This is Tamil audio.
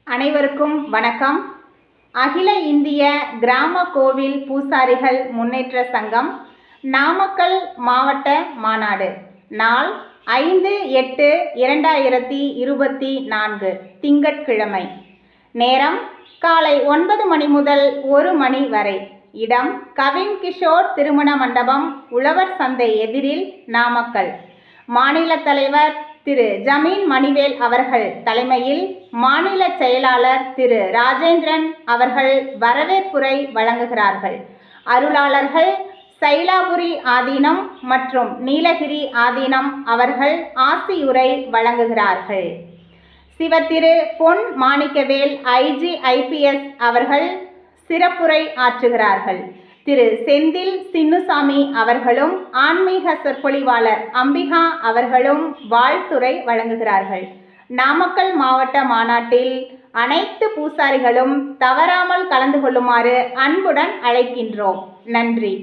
அனைவருக்கும் வணக்கம். அகில இந்திய கிராம கோவில் பூசாரிகள் முன்னேற்ற சங்கம் நாமக்கல் மாவட்ட மாநாடு நாள் 5/8/2024 திங்கட்கிழமை. நேரம் காலை 9 மணி முதல் 1 மணி வரை. இடம் கவின் கிஷோர் திருமண மண்டபம், உழவர் சந்தை எதிரில், நாமக்கல். மாநில தலைவர் திரு ஜமீன் மணிவேல் அவர்கள் தலைமையில் மாநில செயலாளர் திரு ராஜேந்திரன் அவர்கள் வரவேற்புரை வழங்குகிறார்கள். அருளாளர்கள் சைலாபுரி ஆதீனம் மற்றும் நீலகிரி ஆதீனம் அவர்கள் ஆசியுரை வழங்குகிறார்கள். சிவத்திரு பொன் மாணிக்கவேல் IGIPS அவர்கள் சிறப்புரை ஆற்றுகிறார்கள். திரு செந்தில் சின்னுசாமி அவர்களும் ஆன்மீக சொற்பொழிவாளர் அம்பிகா அவர்களும் வாழ்த்துரை வழங்குகிறார்கள். நாமக்கல் மாவட்ட மாநாட்டில் அனைத்து பூசாரிகளும் தவறாமல் கலந்து கொள்ளுமாறு அன்புடன் அழைக்கின்றோம். நன்றி.